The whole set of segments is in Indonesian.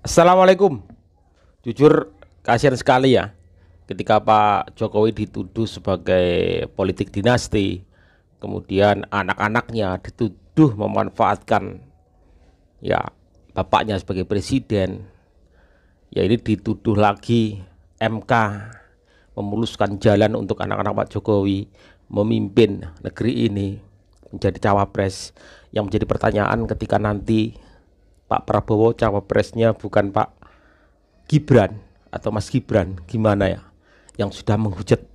Assalamualaikum. Jujur kasihan sekali ya ketika Pak Jokowi dituduh sebagai politik dinasti, kemudian anak-anaknya dituduh memanfaatkan ya bapaknya sebagai presiden. Ya ini dituduh lagi MK memuluskan jalan untuk anak-anak Pak Jokowi memimpin negeri ini menjadi cawapres. Yang menjadi pertanyaan ketika nanti Pak Prabowo cawapresnya bukan Pak Gibran atau Mas Gibran, gimana ya? Yang sudah menghujat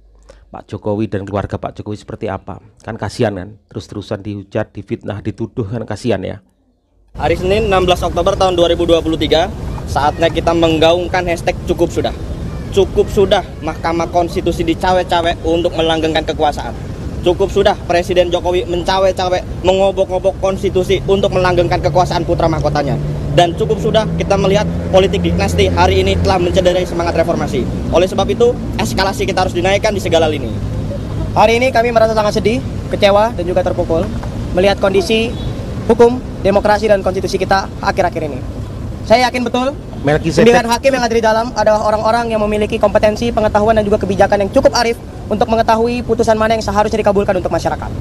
Pak Jokowi dan keluarga Pak Jokowi seperti apa? Kan kasihan kan, terus-terusan dihujat, difitnah, dituduh, kan kasihan ya. Hari Senin 16 Oktober tahun 2023, saatnya kita menggaungkan hashtag cukup sudah. Cukup sudah Mahkamah Konstitusi dicawe-cawe untuk melanggengkan kekuasaan. Cukup sudah Presiden Jokowi mencawe-cawe, mengobok-obok konstitusi untuk melanggengkan kekuasaan putra mahkotanya. Dan cukup sudah kita melihat politik dinasti hari ini telah mencederai semangat reformasi. Oleh sebab itu, eskalasi kita harus dinaikkan di segala lini. Hari ini kami merasa sangat sedih, kecewa, dan juga terpukul melihat kondisi hukum, demokrasi, dan konstitusi kita akhir-akhir ini. Saya yakin betul, sembilan hakim yang ada di dalam adalah orang-orang yang memiliki kompetensi, pengetahuan, dan juga kebijakan yang cukup arif untuk mengetahui putusan mana yang seharusnya dikabulkan untuk masyarakat.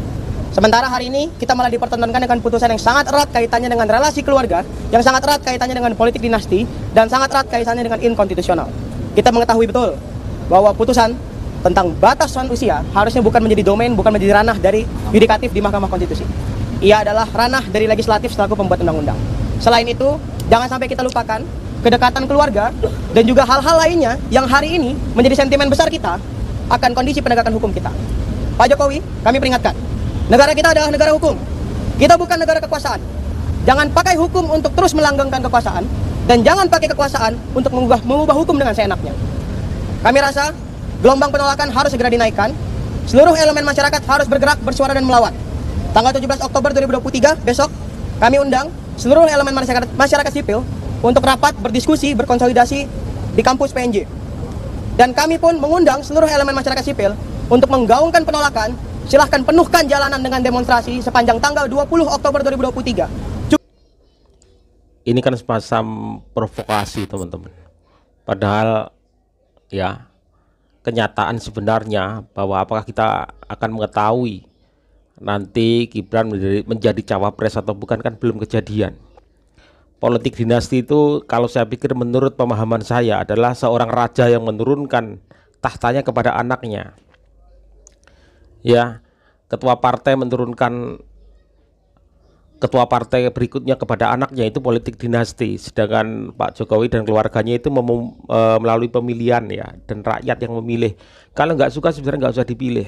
Sementara hari ini kita malah dipertontonkan dengan putusan yang sangat erat kaitannya dengan relasi keluarga, yang sangat erat kaitannya dengan politik dinasti, dan sangat erat kaitannya dengan inkonstitusional. Kita mengetahui betul bahwa putusan tentang batasan usia harusnya bukan menjadi domain, bukan menjadi ranah dari yudikatif di Mahkamah Konstitusi. Ia adalah ranah dari legislatif selaku pembuat undang-undang. Selain itu, jangan sampai kita lupakan kedekatan keluarga dan juga hal-hal lainnya yang hari ini menjadi sentimen besar kita akan kondisi penegakan hukum kita. Pak Jokowi, kami peringatkan, negara kita adalah negara hukum. Kita bukan negara kekuasaan. Jangan pakai hukum untuk terus melanggengkan kekuasaan, dan jangan pakai kekuasaan untuk mengubah hukum dengan seenaknya. Kami rasa gelombang penolakan harus segera dinaikkan. Seluruh elemen masyarakat harus bergerak, bersuara, dan melawan. Tanggal 17 Oktober 2023, besok, kami undang seluruh elemen masyarakat sipil untuk rapat, berdiskusi, berkonsolidasi di kampus PNJ. Dan kami pun mengundang seluruh elemen masyarakat sipil untuk menggaungkan penolakan. Silahkan penuhkan jalanan dengan demonstrasi sepanjang tanggal 20 Oktober 2023. Ini kan semacam provokasi teman-teman. Padahal ya kenyataan sebenarnya bahwa apakah kita akan mengetahui nanti Gibran menjadi cawapres atau bukan kan belum kejadian. Politik dinasti itu kalau saya pikir menurut pemahaman saya adalah seorang raja yang menurunkan tahtanya kepada anaknya. Ya, ketua partai menurunkan ketua partai berikutnya kepada anaknya, itu politik dinasti. Sedangkan Pak Jokowi dan keluarganya itu melalui pemilihan ya, dan rakyat yang memilih. Kalau nggak suka sebenarnya nggak usah dipilih.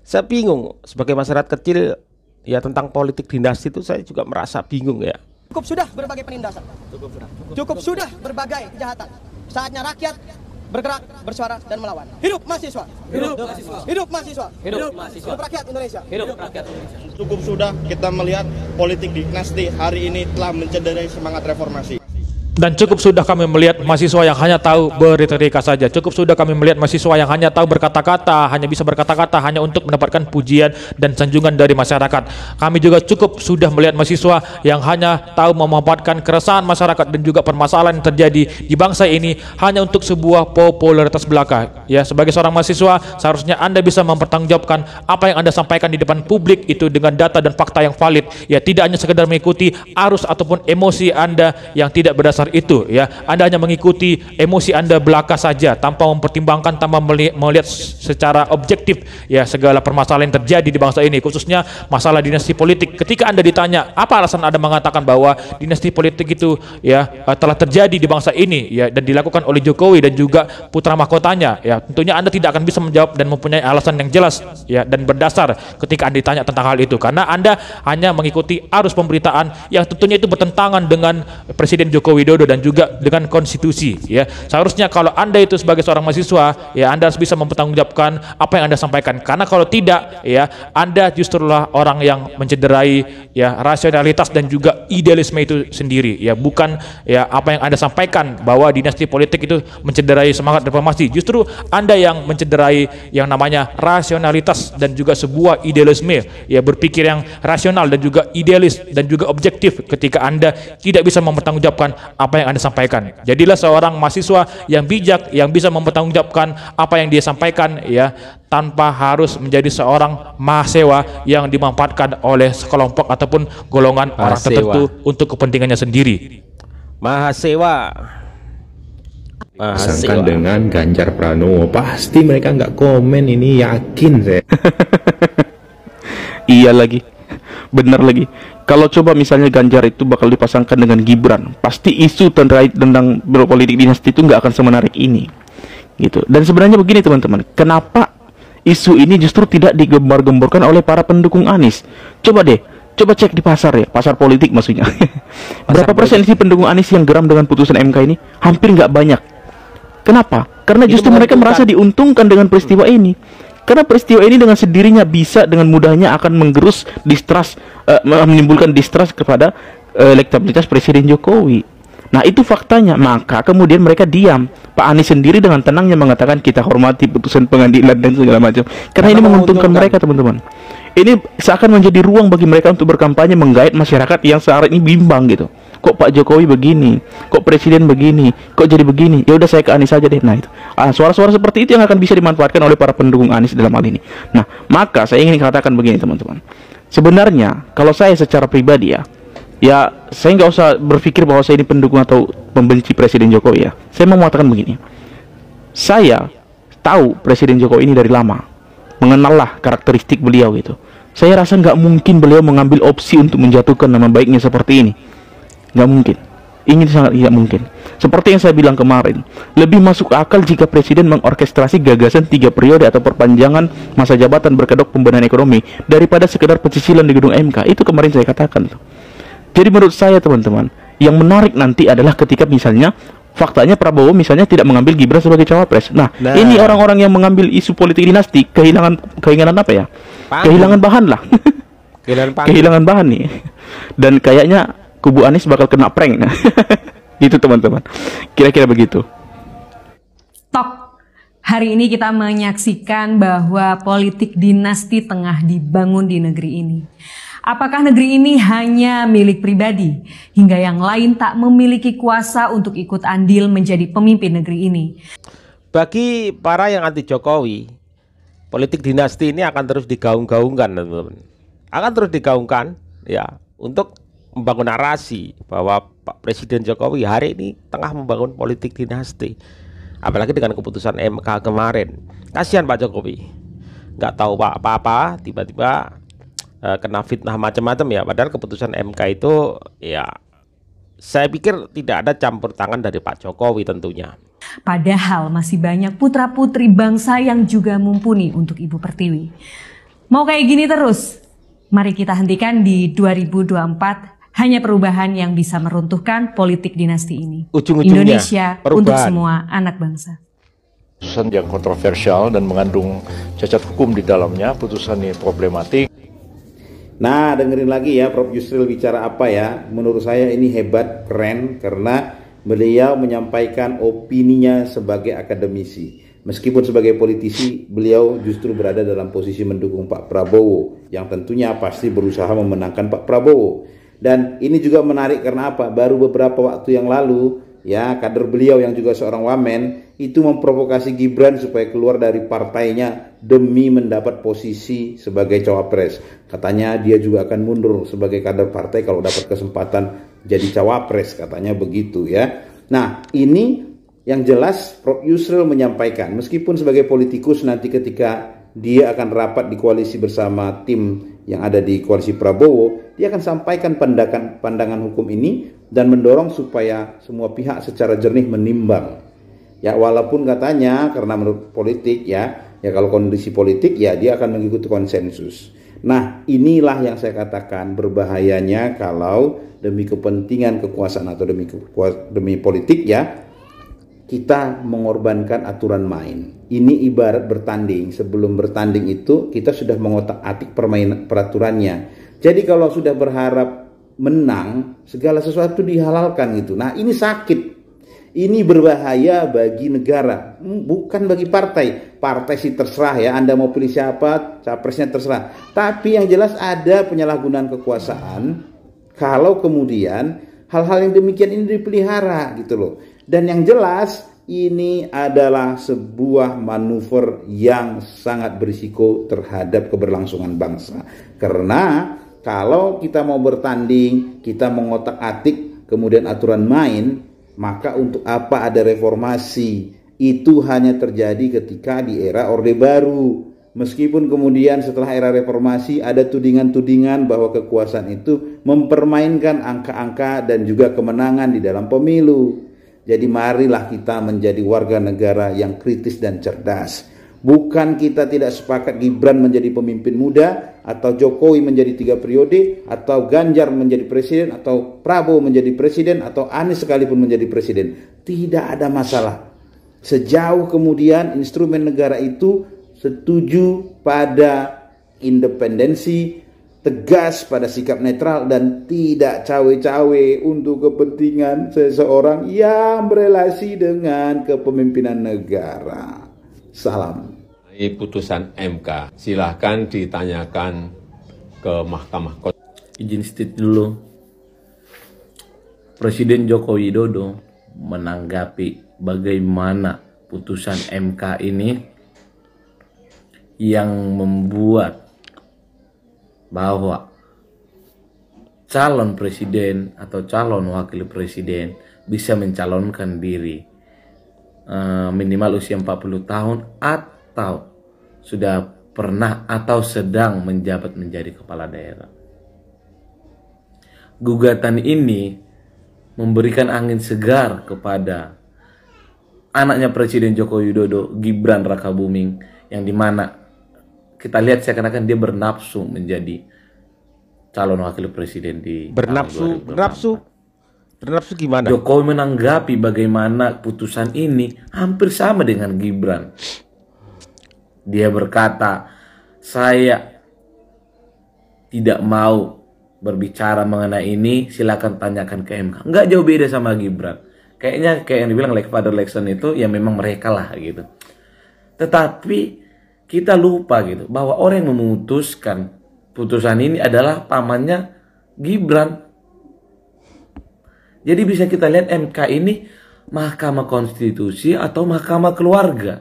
Saya bingung sebagai masyarakat kecil ya tentang politik dinasti itu, saya juga merasa bingung ya. Cukup sudah berbagai penindasan. Cukup sudah berbagai kejahatan. Saatnya rakyat bergerak, bersuara, dan melawan. Hidup mahasiswa. Hidup mahasiswa. Hidup mahasiswa. Hidup mahasiswa. Hidup rakyat Indonesia. Hidup rakyat Indonesia. Cukup sudah kita melihat politik dinasti hari ini telah mencederai semangat reformasi. Dan cukup sudah kami melihat mahasiswa yang hanya tahu berretorika saja. Cukup sudah kami melihat mahasiswa yang hanya tahu berkata-kata, hanya bisa berkata-kata hanya untuk mendapatkan pujian dan sanjungan dari masyarakat. Kami juga cukup sudah melihat mahasiswa yang hanya tahu memanfaatkan keresahan masyarakat dan juga permasalahan yang terjadi di bangsa ini hanya untuk sebuah popularitas belaka. Ya, sebagai seorang mahasiswa seharusnya Anda bisa mempertanggungjawabkan apa yang Anda sampaikan di depan publik itu dengan data dan fakta yang valid. Ya, tidak hanya sekedar mengikuti arus ataupun emosi Anda yang tidak berdasar itu ya. Anda hanya mengikuti emosi Anda belaka saja tanpa mempertimbangkan, tanpa melihat secara objektif ya segala permasalahan yang terjadi di bangsa ini, khususnya masalah dinasti politik. Ketika Anda ditanya apa alasan Anda mengatakan bahwa dinasti politik itu ya telah terjadi di bangsa ini ya dan dilakukan oleh Jokowi dan juga putra mahkotanya, ya tentunya Anda tidak akan bisa menjawab dan mempunyai alasan yang jelas ya dan berdasar ketika Anda ditanya tentang hal itu, karena Anda hanya mengikuti arus pemberitaan yang tentunya itu bertentangan dengan Presiden Joko Widodo dan juga dengan konstitusi ya. Seharusnya kalau Anda itu sebagai seorang mahasiswa ya Anda harus bisa mempertanggungjawabkan apa yang Anda sampaikan, karena kalau tidak ya Anda justrulah orang yang mencederai ya rasionalitas dan juga idealisme itu sendiri ya, bukan ya apa yang Anda sampaikan bahwa dinasti politik itu mencederai semangat reformasi. Justru Anda yang mencederai yang namanya rasionalitas dan juga sebuah idealisme ya, berpikir yang rasional dan juga idealis dan juga objektif ketika Anda tidak bisa mempertanggungjawabkan apa yang Anda sampaikan. Jadilah seorang mahasiswa yang bijak, yang bisa mempertanggungjawabkan apa yang dia sampaikan, ya, tanpa harus menjadi seorang mahasiswa yang dimanfaatkan oleh sekelompok ataupun golongan orang tertentu untuk kepentingannya sendiri. Mahasiswa. Sangkan dengan Ganjar Pranowo, pasti mereka nggak komen, ini yakin saya. Iya lagi, benar lagi. Kalau coba misalnya Ganjar itu bakal dipasangkan dengan Gibran, pasti isu terkait tentang politik dinasti itu nggak akan semenarik ini, gitu. Dan sebenarnya begini teman-teman, kenapa isu ini justru tidak digembar-gemborkan oleh para pendukung Anies? Coba deh, coba cek di pasar ya, pasar politik maksudnya. Berapa persen sih pendukung Anies yang geram dengan putusan MK ini? Hampir nggak banyak. Kenapa? Karena justru mereka merasa diuntungkan dengan peristiwa ini. Karena peristiwa ini dengan sendirinya bisa dengan mudahnya akan menggerus distrust, menimbulkan distrust kepada elektabilitas Presiden Jokowi. Nah itu faktanya. Maka kemudian mereka diam. Pak Anies sendiri dengan tenangnya mengatakan kita hormati putusan pengadilan dan segala macam. Karena ini menguntungkan mereka teman-teman. Ini seakan menjadi ruang bagi mereka untuk berkampanye, menggait masyarakat yang saat ini bimbang gitu. Kok Pak Jokowi begini, kok Presiden begini, kok jadi begini, ya udah saya ke Anies saja deh. Nah itu, suara-suara seperti itu yang akan bisa dimanfaatkan oleh para pendukung Anies dalam hal ini. Nah maka saya ingin katakan begini teman-teman, sebenarnya kalau saya secara pribadi ya saya nggak usah berpikir bahwa saya ini pendukung atau pembenci Presiden Jokowi ya. Saya mau mengatakan begini, saya tahu Presiden Jokowi ini dari lama, mengenallah karakteristik beliau gitu. Saya rasa nggak mungkin beliau mengambil opsi untuk menjatuhkan nama baiknya seperti ini. Nggak mungkin. Ini sangat tidak mungkin. Seperti yang saya bilang kemarin, lebih masuk akal jika Presiden mengorkestrasi gagasan 3 periode atau perpanjangan masa jabatan berkedok pembenahan ekonomi daripada sekedar pecicilan di gedung MK. Itu kemarin saya katakan. Jadi menurut saya teman-teman, yang menarik nanti adalah ketika misalnya faktanya Prabowo misalnya tidak mengambil Gibran sebagai cawapres. Nah, ini orang-orang yang mengambil isu politik dinasti kehilangan apa ya? Kehilangan bahan lah. Kehilangan bahan nih. Dan kayaknya kubu Anies bakal kena prank. Gitu teman-teman. Kira-kira begitu. Tok, hari ini kita menyaksikan bahwa politik dinasti tengah dibangun di negeri ini. Apakah negeri ini hanya milik pribadi, hingga yang lain tak memiliki kuasa untuk ikut andil menjadi pemimpin negeri ini? Bagi para yang anti Jokowi, politik dinasti ini akan terus digaung-gaungkan, teman-teman. Akan terus digaungkan, ya, untuk membangun narasi bahwa Pak Presiden Jokowi hari ini tengah membangun politik dinasti. Apalagi dengan keputusan MK kemarin. Kasihan Pak Jokowi, nggak tahu apa-apa, tiba-tiba kena fitnah macam-macam ya. Padahal keputusan MK itu ya saya pikir tidak ada campur tangan dari Pak Jokowi tentunya. Padahal masih banyak putra-putri bangsa yang juga mumpuni untuk Ibu Pertiwi. Mau kayak gini terus? Mari kita hentikan di 2024. Hanya perubahan yang bisa meruntuhkan politik dinasti ini. Indonesia perubahan untuk semua anak bangsa. Putusan yang kontroversial dan mengandung cacat hukum di dalamnya. Putusan ini problematik. Nah, dengerin lagi ya Prof Yusril bicara apa ya. Menurut saya ini hebat, keren, karena beliau menyampaikan opininya sebagai akademisi. Meskipun sebagai politisi, beliau justru berada dalam posisi mendukung Pak Prabowo, yang tentunya pasti berusaha memenangkan Pak Prabowo. Dan ini juga menarik karena apa? Baru beberapa waktu yang lalu, ya, kader beliau yang juga seorang wamen itu memprovokasi Gibran supaya keluar dari partainya demi mendapat posisi sebagai cawapres. Katanya dia juga akan mundur sebagai kader partai kalau dapat kesempatan jadi cawapres, katanya begitu ya. Nah, ini yang jelas Prof Yusril menyampaikan, meskipun sebagai politikus nanti ketika dia akan rapat di koalisi bersama tim yang ada di koalisi Prabowo, dia akan sampaikan pandangan hukum ini dan mendorong supaya semua pihak secara jernih menimbang. Ya, walaupun katanya karena menurut politik ya kalau kondisi politik ya dia akan mengikuti konsensus. Nah, inilah yang saya katakan berbahayanya kalau demi kepentingan kekuasaan atau demi politik ya kita mengorbankan aturan main. Ini ibarat bertanding. Sebelum bertanding itu kita sudah mengotak-atik peraturannya. Jadi kalau sudah berharap menang, segala sesuatu dihalalkan gitu. Nah, ini sakit. Ini berbahaya bagi negara, bukan bagi partai. Partai sih terserah ya, Anda mau pilih siapa, capresnya terserah. Tapi yang jelas ada penyalahgunaan kekuasaan kalau kemudian hal-hal yang demikian ini dipelihara gitu loh. Dan yang jelas ini adalah sebuah manuver yang sangat berisiko terhadap keberlangsungan bangsa. Karena kalau kita mau bertanding, kita mengotak-atik kemudian aturan main, maka untuk apa ada reformasi? Itu hanya terjadi ketika di era Orde Baru. Meskipun kemudian setelah era reformasi ada tudingan-tudingan bahwa kekuasaan itu mempermainkan angka-angka dan juga kemenangan di dalam pemilu. Jadi marilah kita menjadi warga negara yang kritis dan cerdas. Bukan kita tidak sepakat Gibran menjadi pemimpin muda, atau Jokowi menjadi 3 periode, atau Ganjar menjadi presiden, atau Prabowo menjadi presiden, atau Anies sekalipun menjadi presiden. Tidak ada masalah. Sejauh kemudian instrumen negara itu setuju pada independensi, tegas pada sikap netral, dan tidak cawe-cawe untuk kepentingan seseorang yang berelasi dengan kepemimpinan negara. Salam. Putusan MK, silahkan ditanyakan ke Mahkamah Konstitusi. Izin state dulu. Presiden Joko Widodo menanggapi bagaimana putusan MK ini yang membuat bahwa calon presiden atau calon wakil presiden bisa mencalonkan diri minimal usia 40 tahun atau sudah pernah atau sedang menjabat menjadi kepala daerah. Gugatan ini memberikan angin segar kepada anaknya Presiden Joko Widodo, Gibran Rakabuming, yang dimana kita lihat seakan-akan dia bernafsu menjadi calon wakil presiden di Bernafsu gimana? Jokowi menanggapi bagaimana putusan ini hampir sama dengan Gibran. Dia berkata, saya tidak mau berbicara mengenai ini, silakan tanyakan ke MK. Nggak jauh beda sama Gibran. Kayaknya kayak yang dibilang like father like son itu ya memang mereka lah gitu. Tetapi kita lupa gitu bahwa orang yang memutuskan putusan ini adalah pamannya Gibran. Jadi bisa kita lihat MK ini Mahkamah Konstitusi atau Mahkamah Keluarga.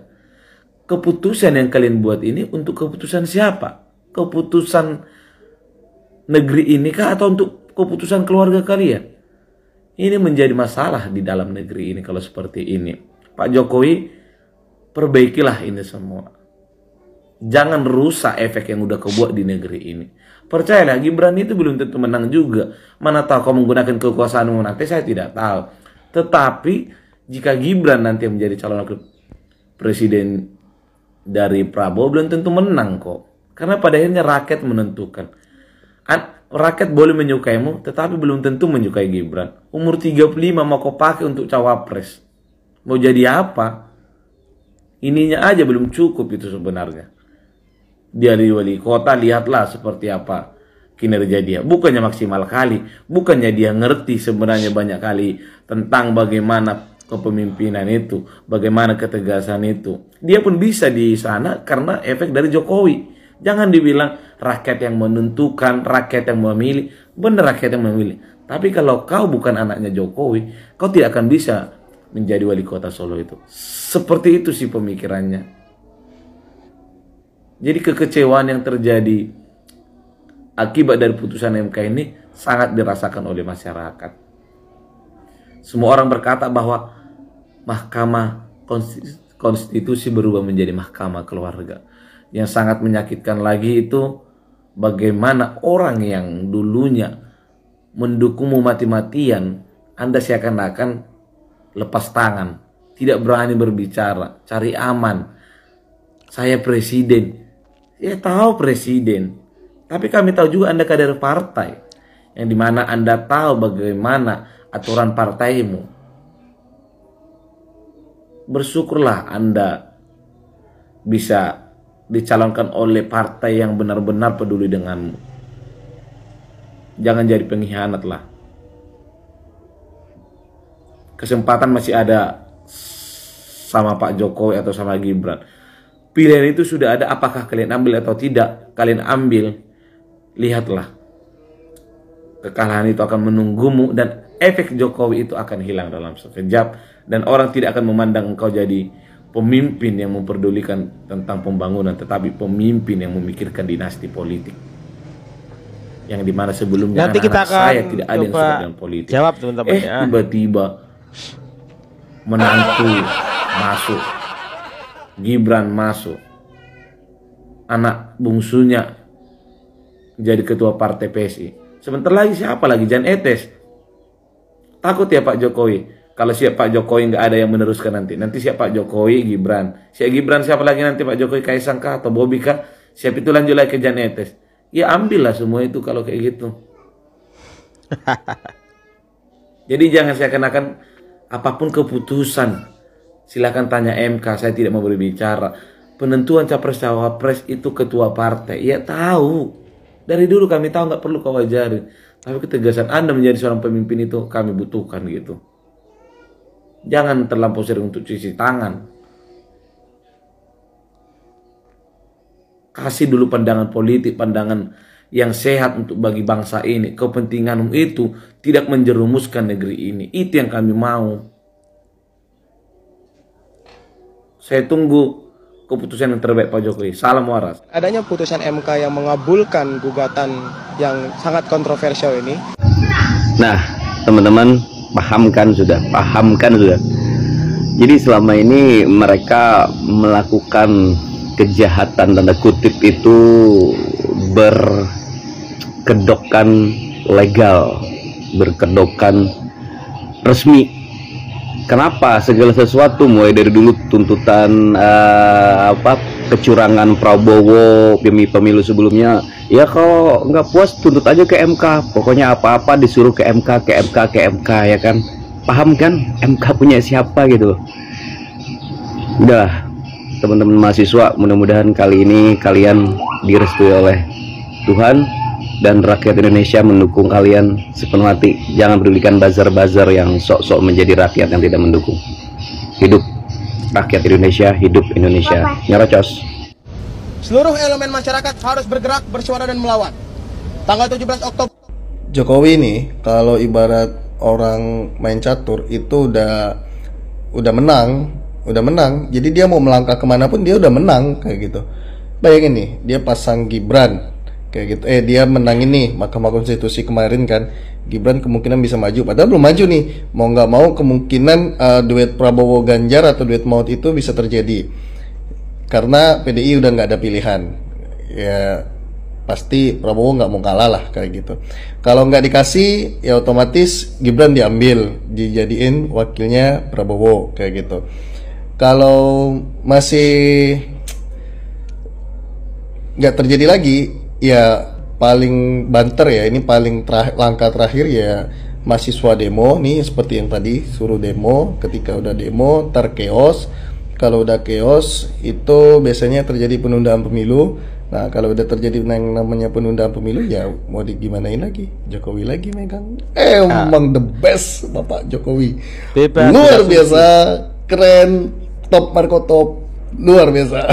Keputusan yang kalian buat ini untuk keputusan siapa? Keputusan negeri ini kah atau untuk keputusan keluarga kalian? Ini menjadi masalah di dalam negeri ini kalau seperti ini. Pak Jokowi, perbaikilah ini semua. Jangan rusak efek yang udah kau buat di negeri ini. Percayalah, Gibran itu belum tentu menang juga. Mana tahu kau menggunakan kekuasaanmu nanti, saya tidak tahu. Tetapi jika Gibran nanti menjadi calon wakil presiden dari Prabowo, belum tentu menang kok. Karena pada akhirnya rakyat menentukan. Rakyat boleh menyukaimu, tetapi belum tentu menyukai Gibran. Umur 35 mau kau pakai untuk cawapres. Mau jadi apa? Ininya aja belum cukup itu sebenarnya. Dia di wali kota, lihatlah seperti apa kinerja dia. Bukannya maksimal kali, bukannya dia ngerti sebenarnya banyak kali tentang bagaimana kepemimpinan itu, bagaimana ketegasan itu. Dia pun bisa di sana karena efek dari Jokowi. Jangan dibilang rakyat yang menentukan, rakyat yang memilih. Benar rakyat yang memilih. Tapi kalau kau bukan anaknya Jokowi, kau tidak akan bisa menjadi wali kota Solo itu. Seperti itu sih pemikirannya. Jadi kekecewaan yang terjadi akibat dari putusan MK ini sangat dirasakan oleh masyarakat. Semua orang berkata bahwa Mahkamah Konstitusi berubah menjadi Mahkamah Keluarga. Yang sangat menyakitkan lagi itu bagaimana orang yang dulunya mendukungmu mati-matian, Anda seakan-akan lepas tangan, tidak berani berbicara, cari aman. Saya presiden. Ya tahu presiden, tapi kami tahu juga Anda kader partai, yang dimana Anda tahu bagaimana aturan partaimu. Bersyukurlah Anda bisa dicalonkan oleh partai yang benar-benar peduli denganmu. Jangan jadi pengkhianat lah. Kesempatan masih ada sama Pak Jokowi atau sama Gibran. Pilihan itu sudah ada, apakah kalian ambil atau tidak? Kalian ambil, lihatlah. Kekalahan itu akan menunggumu dan efek Jokowi itu akan hilang dalam sekejap, dan orang tidak akan memandang engkau jadi pemimpin yang memperdulikan tentang pembangunan, tetapi pemimpin yang memikirkan dinasti politik. Yang dimana sebelumnya nanti kita akan saya tidak ada yang suka dengan politik. Jawab teman-teman ya. Tiba-tiba menantu masuk, Gibran masuk, anak bungsunya jadi ketua partai PSI. Sebentar lagi siapa lagi? Jan Etes. Takut ya Pak Jokowi. Kalau siap Pak Jokowi nggak ada yang meneruskan nanti. Nanti siap Pak Jokowi, Gibran. Siap Gibran siapa lagi nanti, Pak Jokowi, Kaisang kah atau Bobi kah? Siap itu lanjut lagi ke Jan Etes. Ya ambillah semua itu kalau kayak gitu. Jadi jangan seakan-akan apapun keputusan silakan tanya MK, saya tidak mau berbicara. Penentuan capres-cawapres itu ketua partai. Ya tahu. Dari dulu kami tahu, nggak perlu kau ajarin. Tapi ketegasan Anda menjadi seorang pemimpin itu kami butuhkan gitu. Jangan terlampau sering untuk cuci tangan. Kasih dulu pandangan politik, pandangan yang sehat untuk bagi bangsa ini. Kepentinganmu itu tidak menjerumuskan negeri ini. Itu yang kami mau. Saya tunggu keputusan yang terbaik Pak Jokowi. Salam waras. Adanya putusan MK yang mengabulkan gugatan yang sangat kontroversial ini. Nah, teman-teman pahamkan sudah. Jadi selama ini mereka melakukan kejahatan tanda kutip itu berkedokan legal, berkedokan resmi. Kenapa? Segala sesuatu mulai dari dulu tuntutan kecurangan Prabowo pemilu sebelumnya, ya kalau nggak puas tuntut aja ke MK. Pokoknya apa-apa disuruh ke MK ya kan. Paham kan? MK punya siapa gitu. Udah, teman-teman mahasiswa, mudah-mudahan kali ini kalian direstui oleh Tuhan dan rakyat Indonesia mendukung kalian sepenuh hati. Jangan pedulikan buzzer-buzzer yang sok-sok menjadi rakyat yang tidak mendukung. Hidup rakyat Indonesia, hidup Indonesia. Nyerocos. Seluruh elemen masyarakat harus bergerak, bersuara dan melawan. Tanggal 17 Oktober. Jokowi nih, kalau ibarat orang main catur itu udah menang. Jadi dia mau melangkah kemanapun dia udah menang kayak gitu. Bayangin nih, dia pasang Gibran kayak gitu. Dia menang ini Mahkamah Konstitusi kemarin kan. Gibran kemungkinan bisa maju, padahal belum maju nih. Mau nggak mau kemungkinan duet Prabowo Ganjar atau duet maut itu bisa terjadi. Karena PDI udah nggak ada pilihan. Ya pasti Prabowo nggak mau kalah lah kayak gitu. Kalau nggak dikasih ya otomatis Gibran diambil, dijadiin wakilnya Prabowo kayak gitu. Kalau masih nggak terjadi lagi, ya paling banter ya, ini paling langkah terakhir ya mahasiswa demo nih, seperti yang tadi suruh demo. Ketika udah demo ntar chaos. Kalau udah chaos itu biasanya terjadi penundaan pemilu. Nah kalau udah terjadi yang namanya penundaan pemilu ya mau digimanain lagi, Jokowi lagi megang. Emang the best Bapak Jokowi. Bebas, luar biasa, keren, top Marco top, luar biasa.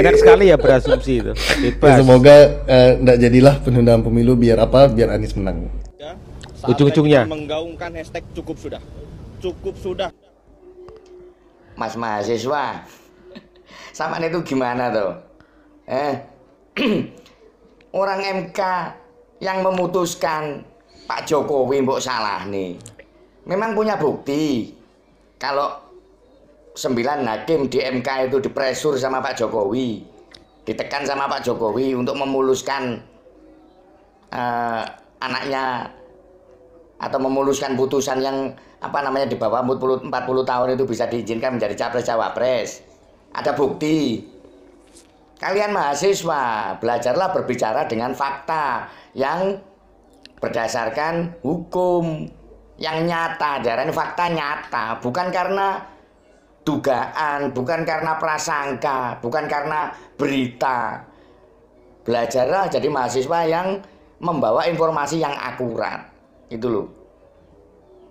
enak sekali ya berasumsi itu. Ya, semoga nggak jadilah penundaan pemilu, biar Anies menang. Ujung-ujungnya menggaungkan hashtag cukup sudah. Mas mahasiswa, sama itu gimana tuh? Orang MK yang memutuskan Pak Jokowi mbok salah nih, memang punya bukti kalau 9 hakim di MK itu dipresur sama Pak Jokowi, ditekan sama Pak Jokowi untuk memuluskan anaknya atau memuluskan putusan yang di bawah 40 tahun itu bisa diizinkan menjadi capres-cawapres. Ada bukti. Kalian mahasiswa, belajarlah berbicara dengan fakta yang berdasarkan hukum yang nyata, dan fakta nyata, bukan karena dugaan, bukan karena prasangka, bukan karena berita. Belajarlah jadi mahasiswa yang membawa informasi yang akurat. Itu loh.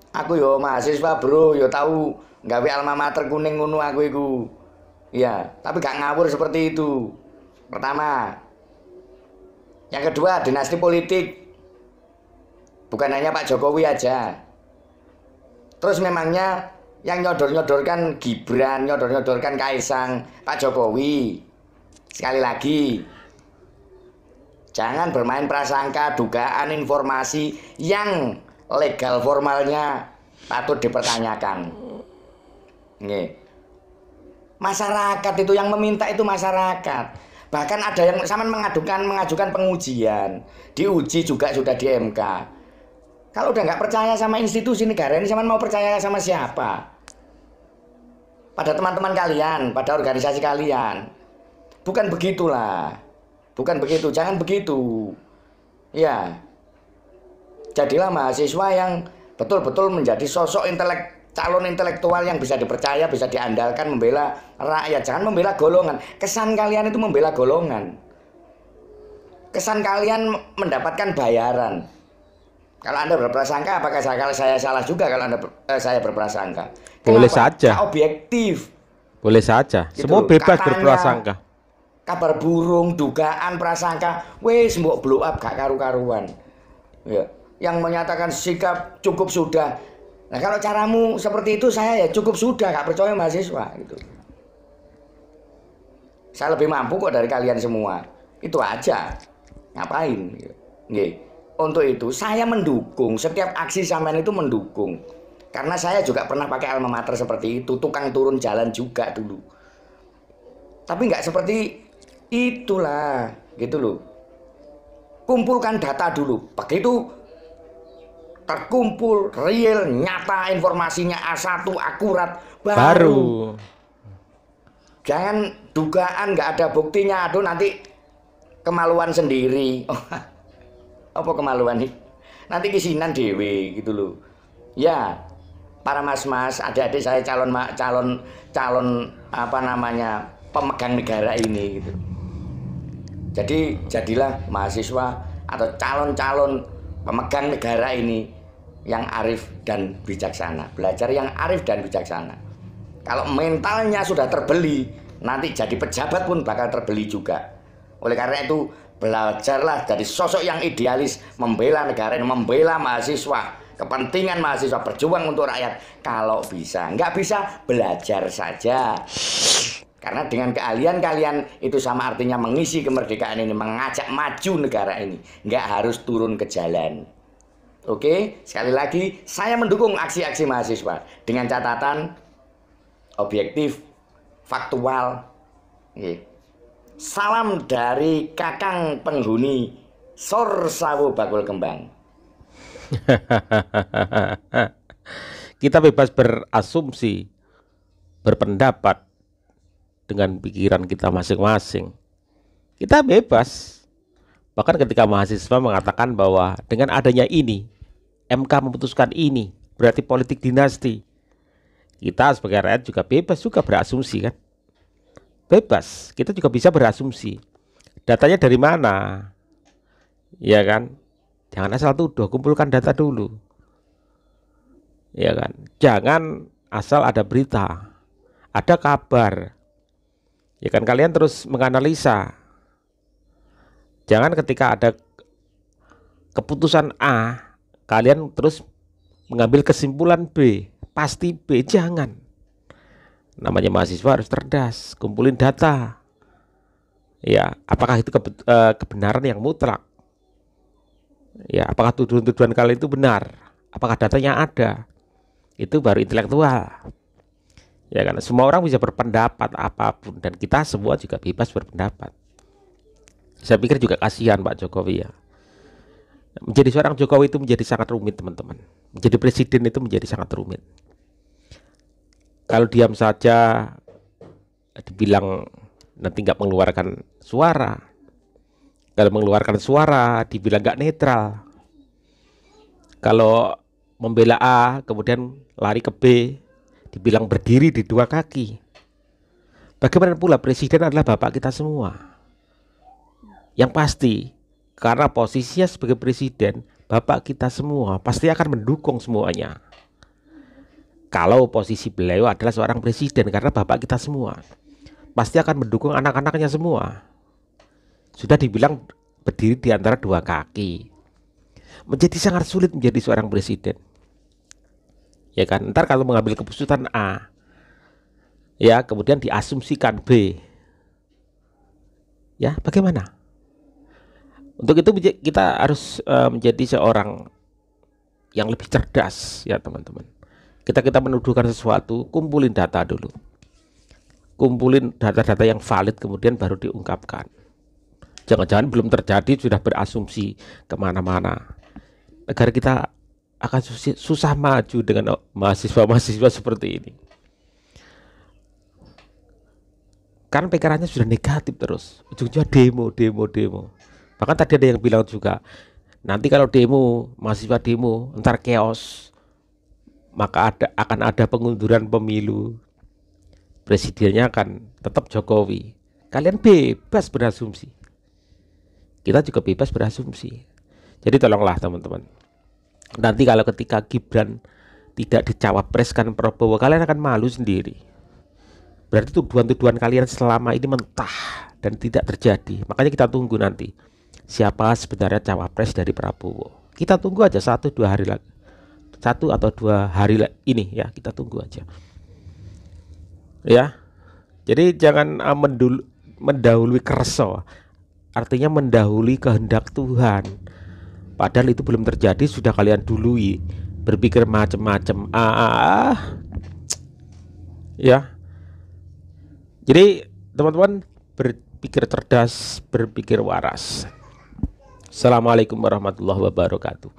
Aku yo mahasiswa bro, yo tahu gawe alma mater kuning ngono aku iku. Ya, tapi gak ngawur seperti itu. Pertama. Yang kedua, dinasti politik. Bukan hanya Pak Jokowi aja. Terus memangnya yang nyodor-nyodorkan Gibran, nyodor-nyodorkan Kaisang, Pak Jokowi. Sekali lagi, jangan bermain prasangka, dugaan, informasi yang legal formalnya patut dipertanyakan. Nih. Masyarakat itu yang meminta itu masyarakat. Bahkan ada yang sama mengajukan pengujian, diuji juga sudah di MK. Kalau udah nggak percaya sama institusi negara ini, sama mau percaya sama siapa? Pada teman-teman kalian, pada organisasi kalian. Bukan begitulah. Bukan begitu, jangan begitu. Ya. Jadilah mahasiswa yang betul-betul menjadi sosok calon intelektual yang bisa dipercaya, bisa diandalkan, membela rakyat. Jangan membela golongan. Kesan kalian itu membela golongan. Kesan kalian mendapatkan bayaran. Kalau Anda berprasangka, apakah saya salah juga kalau saya berprasangka? Boleh Kenapa? saja. Objektif. Boleh saja. Gitu Semua loh. bebas Katanya, berprasangka. Kabar burung, dugaan, prasangka, wes mbok blow up gak karu-karuan. Ya. Yang menyatakan sikap cukup sudah. Nah kalau caramu seperti itu, saya ya cukup sudah, gak percaya mahasiswa gitu. Saya lebih mampu kok dari kalian semua. Itu aja. Ngapain? Nggih. Untuk itu saya mendukung setiap aksi sampean itu mendukung. Karena saya juga pernah pakai alma mater seperti itu, tukang turun jalan juga dulu. Tapi nggak seperti itulah, gitu loh. Kumpulkan data dulu. Begitu terkumpul real, nyata informasinya A1 akurat baru. Jangan dugaan nggak ada buktinya, aduh nanti kemaluan sendiri. Apa kemaluan nih? Nanti kisinan dewe gitu loh. Ya, para mas-mas, adik-adik saya calon apa namanya pemegang negara ini gitu. Jadi jadilah mahasiswa atau calon-calon pemegang negara ini yang arif dan bijaksana. Belajar yang arif dan bijaksana. Kalau mentalnya sudah terbeli, nanti jadi pejabat pun bakal terbeli juga. Oleh karena itu, belajarlah dari sosok yang idealis, membela negara ini, membela mahasiswa, kepentingan mahasiswa, berjuang untuk rakyat. Kalau bisa, nggak bisa, belajar saja. Karena dengan keahlian kalian itu sama artinya mengisi kemerdekaan ini, mengajak maju negara ini. Nggak harus turun ke jalan. Oke, sekali lagi, saya mendukung aksi-aksi mahasiswa dengan catatan objektif, faktual. Salam dari Kakang Penghuni Sor Sawo Bakul Kembang. Kita bebas berasumsi, berpendapat dengan pikiran kita masing-masing. Kita bebas. Bahkan ketika mahasiswa mengatakan bahwa dengan adanya ini, MK memutuskan ini, berarti politik dinasti. Kita sebagai rakyat juga bebas juga berasumsi kan. Bebas, kita juga bisa berasumsi. Datanya dari mana? Ya kan? Jangan asal tuduh, kumpulkan data dulu. Ya kan? Jangan asal ada berita, ada kabar. Ya kan, kalian terus menganalisa. Jangan ketika ada keputusan A, kalian terus mengambil kesimpulan B, pasti B. Jangan. Namanya mahasiswa harus cerdas, kumpulin data. Ya, apakah itu kebenaran yang mutlak? Ya, apakah tuduhan-tuduhan kalian itu benar? Apakah datanya ada? Itu baru intelektual. Ya kan, semua orang bisa berpendapat apapun dan kita semua juga bebas berpendapat. Saya pikir juga kasihan Pak Jokowi ya. Menjadi seorang Jokowi itu menjadi sangat rumit, teman-teman. Menjadi presiden itu menjadi sangat rumit. Kalau diam saja dibilang nanti nggak mengeluarkan suara. Kalau mengeluarkan suara dibilang nggak netral. Kalau membela A kemudian lari ke B, dibilang berdiri di dua kaki. Bagaimana pula presiden adalah bapak kita semua. Yang pasti karena posisinya sebagai presiden, bapak kita semua pasti akan mendukung semuanya. Kalau posisi beliau adalah seorang presiden, karena bapak kita semua pasti akan mendukung anak-anaknya semua. Sudah dibilang berdiri di antara dua kaki. menjadi sangat sulit menjadi seorang presiden. Ya kan, ntar kalau mengambil keputusan A, ya kemudian diasumsikan B, ya bagaimana? Untuk itu kita harus menjadi seorang yang lebih cerdas, ya teman-teman. Kita menuduhkan sesuatu, kumpulin data dulu, kumpulin data-data yang valid, kemudian baru diungkapkan. Jangan-jangan belum terjadi sudah berasumsi kemana-mana. Negara kita akan susah maju dengan mahasiswa-mahasiswa seperti ini. Karena pikirannya sudah negatif terus, ujung-ujungnya demo. Bahkan tadi ada yang bilang juga, nanti kalau demo, mahasiswa demo, ntar chaos, maka akan ada pengunduran pemilu. Presidennya akan tetap Jokowi. Kalian bebas berasumsi. Kita juga bebas berasumsi. Jadi tolonglah teman-teman. Nanti kalau ketika Gibran tidak dicawapreskan Prabowo, kalian akan malu sendiri. Berarti tuduhan-tuduhan kalian selama ini mentah dan tidak terjadi. Makanya kita tunggu nanti siapa sebenarnya cawapres dari Prabowo. Kita tunggu aja 1-2 hari lagi. 1 atau 2 hari ini ya, kita tunggu aja. Ya. Jadi jangan mendahului kerso. Artinya mendahului kehendak Tuhan. Padahal itu belum terjadi sudah kalian dului, berpikir macam-macam. Ya. Jadi teman-teman berpikir cerdas, berpikir waras. Assalamualaikum warahmatullahi wabarakatuh.